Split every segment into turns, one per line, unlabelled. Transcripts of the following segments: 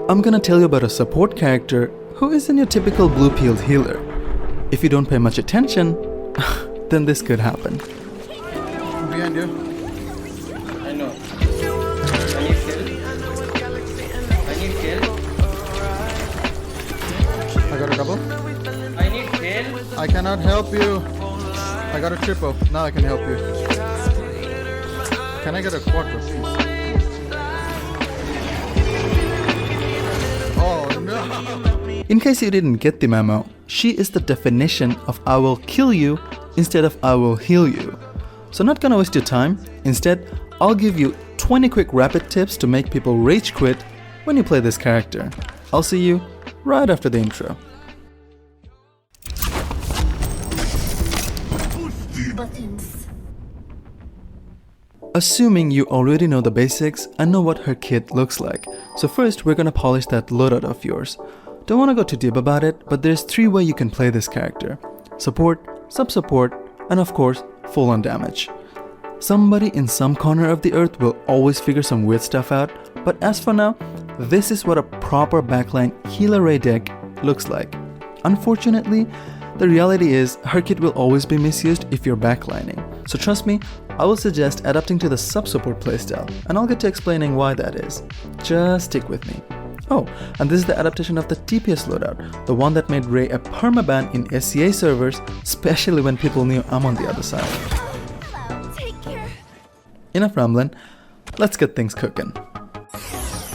I'm gonna tell you about a support character who isn't your typical blue-pilled healer. If you don't pay much attention, then this could happen.
Behind you.
I know. I need kill. I need kill.
I got a double.
I need kill.
I cannot help you. I got a triple. Now I can help you. Can I get a quadra, please? Oh no!
In case you didn't get the memo, she is the definition of I will kill you instead of I will heal you. So not gonna waste your time. Instead, I'll give you 20 quick rapid tips to make people rage quit when you play this character. I'll see you right after the intro.
Buttons.
Assuming you already know the basics and know what her kit looks like. So first, we're gonna polish that loadout of yours. Don't wanna go too deep about it, but there's 3 ways you can play this character. Support, sub-support, and of course, full on damage. Somebody in some corner of the earth will always figure some weird stuff out, but as for now, this is what a proper backline healer Rei deck looks like. Unfortunately, the reality is her kit will always be misused if you're backlining. So trust me, I will suggest adapting to the sub-support playstyle, and I'll get to explaining why that is. Just stick with me. Oh, and this is the adaptation of the TPS loadout, the one that made Rei a permaban in SCA servers, especially when people knew I'm on the other side.
Take care.
Enough rambling, let's get things cooking.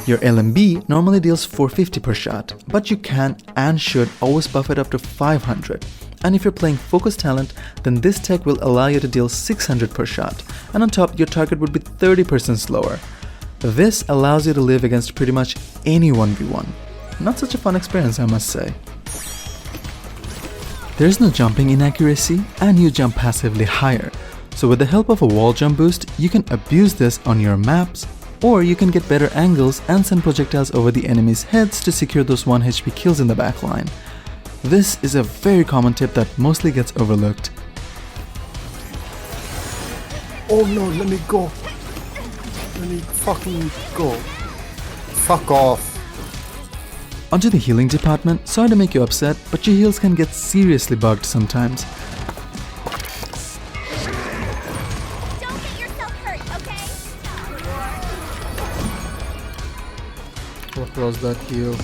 Your LMB normally deals 450 per shot, but you can and should always buff it up to 500. And if you're playing Focus Talent, then this tech will allow you to deal 600 per shot, and on top your target would be 30% slower. This allows you to live against pretty much any 1v1. Not such a fun experience, I must say. There's no jumping inaccuracy, and you jump passively higher. So with the help of a wall jump boost, you can abuse this on your maps, or you can get better angles and send projectiles over the enemy's heads to secure those 1 HP kills in the backline. This is a very common tip that mostly gets overlooked.
Oh no! Let me go. Let me fucking go. Fuck off.
Onto the healing department, sorry to make you upset, but your heals can get seriously bugged sometimes.
Don't get yourself hurt, okay?
What was that heal?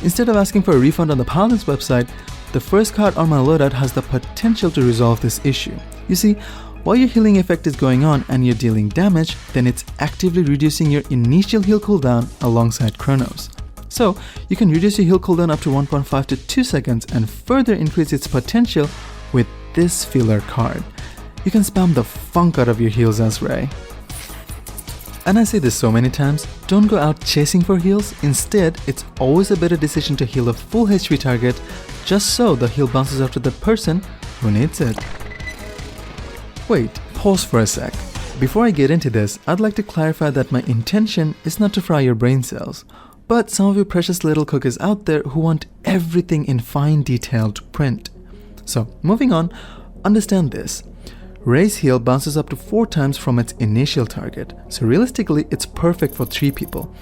Instead of asking for a refund on the Paladins website, the first card on my loadout has the potential to resolve this issue. You see, while your healing effect is going on and you're dealing damage, then it's actively reducing your initial heal cooldown alongside Chronos. So, you can reduce your heal cooldown up to 1.5 to 2 seconds and further increase its potential with this filler card. You can spam the funk out of your heals as Rei. And I say this so many times, don't go out chasing for heals. Instead, it's always a better decision to heal a full HP target just so the heal bounces up to the person who needs it. Wait, pause for a sec. Before I get into this, I'd like to clarify that my intention is not to fry your brain cells, but some of you precious little cookies out there who want everything in fine detailed print. So, moving on, understand this. Rei's heal bounces up to 4 times from its initial target, so realistically it's perfect for 3 people.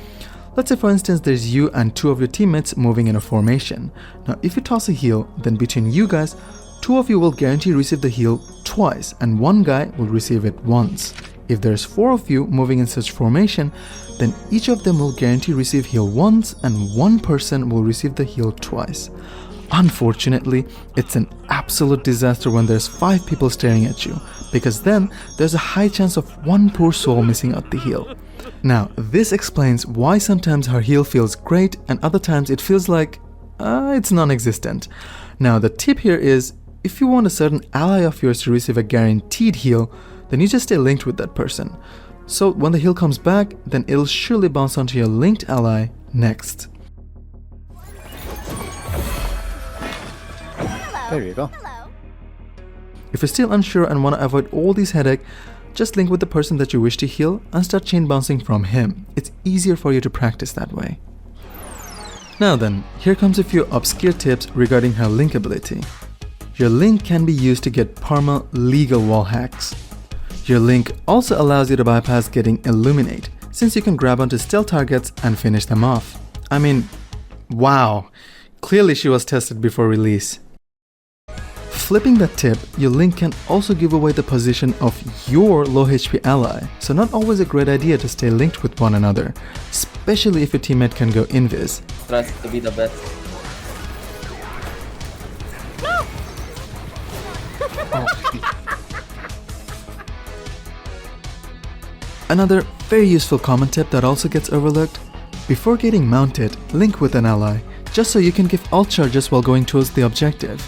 Let's say for instance there's you and 2 of your teammates moving in a formation. Now if you toss a heal, then between you guys, 2 of you will guarantee receive the heal twice and 1 guy will receive it once. If there's 4 of you moving in such formation, then each of them will guarantee receive heal once and 1 person will receive the heal twice. Unfortunately, it's an absolute disaster when there's 5 people staring at you, because then there's a high chance of 1 poor soul missing out the heal. Now, this explains why sometimes her heal feels great and other times it feels like it's non-existent. Now, the tip here is, if you want a certain ally of yours to receive a guaranteed heal, then you just stay linked with that person. So when the heal comes back, then it'll surely bounce onto your linked ally next.
There you go.
Hello.
If you're still unsure and want to avoid all these headaches, just link with the person that you wish to heal and start chain bouncing from him. It's easier for you to practice that way. Now then, here comes a few obscure tips regarding her link ability. Your link can be used to get perma legal wall hacks. Your link also allows you to bypass getting illuminate, since you can grab onto stealth targets and finish them off. I mean, wow. Clearly she was tested before release. Flipping that tip, your link can also give away the position of your low HP ally, so not always a great idea to stay linked with one another, especially if your teammate can go invis.
Trust to be the best.
Another very useful common tip that also gets overlooked: before getting mounted, link with an ally, just so you can give alt charges while going towards the objective.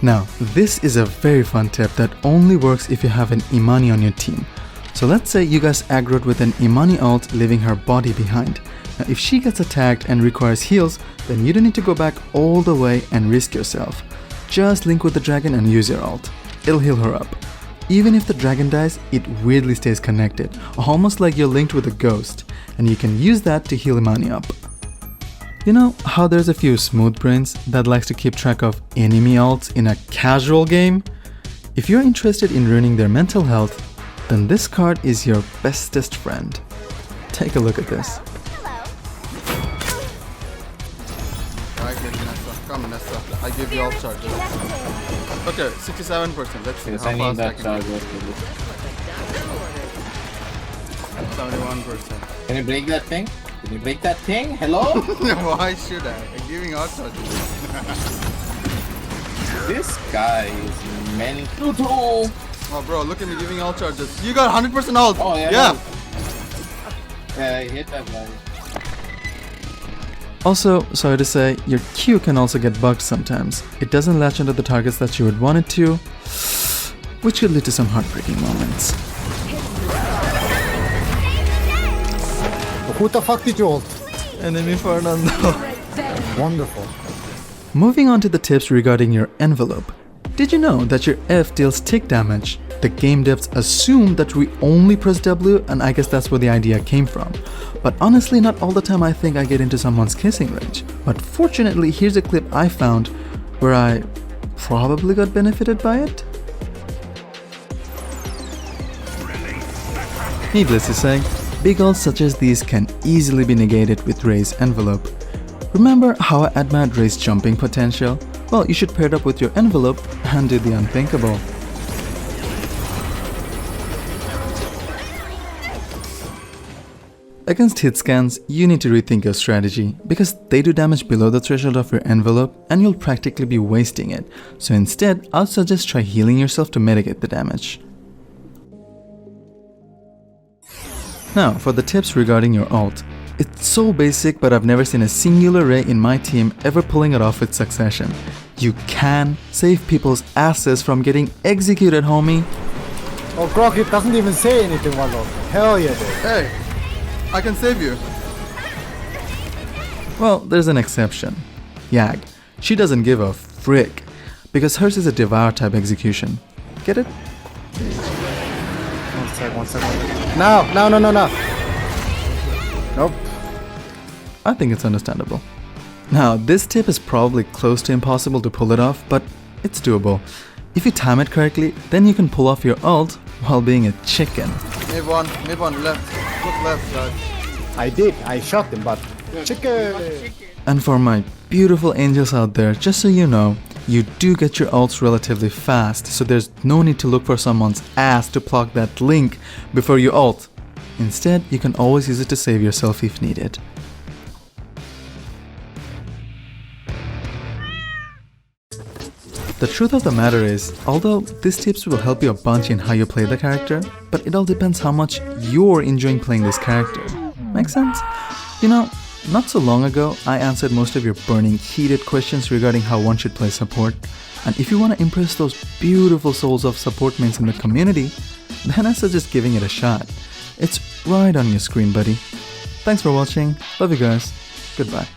Now, this is a very fun tip that only works if you have an Imani on your team. So let's say you guys aggroed with an Imani ult leaving her body behind. Now if she gets attacked and requires heals, then you don't need to go back all the way and risk yourself. Just link with the dragon and use your ult. It'll heal her up. Even if the dragon dies, it weirdly stays connected, almost like you're linked with a ghost, and you can use that to heal Imani up. You know how there's a few smooth brains that likes to keep track of enemy ults in a casual game? If you're interested in ruining their mental health, then this card is your bestest friend. Take a look at this.
Come Nessa, I give you all charges. Okay, 67%, let's see
Yes,
how
I need
fast I
that
can
charge.
do it. 71%.
Can you break that thing? Can you break that thing? Hello?
Why should I? I'm giving all charges.
This guy is mental.
Oh bro, look at me giving all charges. You got 100% ult!
Oh yeah.
Yeah!
Yeah, I hit that guy.
Also, sorry to say, your Q can also get bugged sometimes. It doesn't latch onto the targets that you would want it to, which could lead to some heartbreaking moments.
Who the fuck did you ult?
Enemy Fernando.
Wonderful.
Moving on to the tips regarding your envelope. Did you know that your F deals tick damage? The game devs assume that we only press W, and I guess that's where the idea came from. But honestly, not all the time I think I get into someone's kissing range. But fortunately, here's a clip I found where I probably got benefited by it. Needless to say, big ults such as these can easily be negated with Rei's Envelop. Remember how I admired Rei's jumping potential? Well, you should pair it up with your Envelop and do the unthinkable. Against hit scans, you need to rethink your strategy because they do damage below the threshold of your envelope and you'll practically be wasting it. So instead, I'd suggest try healing yourself to mitigate the damage. Now, for the tips regarding your ult. It's so basic, but I've never seen a singular Rei in my team ever pulling it off with succession. You can save people's asses from getting executed, homie.
Oh, Grok, it doesn't even say anything, Wallo. Hell yeah, dude.
Hey, I can save you.
Well, there's an exception. Yag. She doesn't give a frick, because hers is a devour type execution. Get it?
One second. No. Nope.
I think it's understandable. Now, this tip is probably close to impossible to pull it off, but it's doable. If you time it correctly, then you can pull off your ult while being a chicken.
Mid one, left. Look left, guys.
I did. I shot him, but... Chicken!
And for my beautiful angels out there, just so you know, you do get your ults relatively fast, so there's no need to look for someone's ass to block that link before you ult. Instead, you can always use it to save yourself if needed. The truth of the matter is, although these tips will help you a bunch in how you play the character, but it all depends how much you're enjoying playing this character. Make sense? You know, not so long ago, I answered most of your burning, heated questions regarding how one should play support. And if you want to impress those beautiful souls of support mains in the community, then I suggest giving it a shot. It's right on your screen, buddy. Thanks for watching. Love you guys. Goodbye.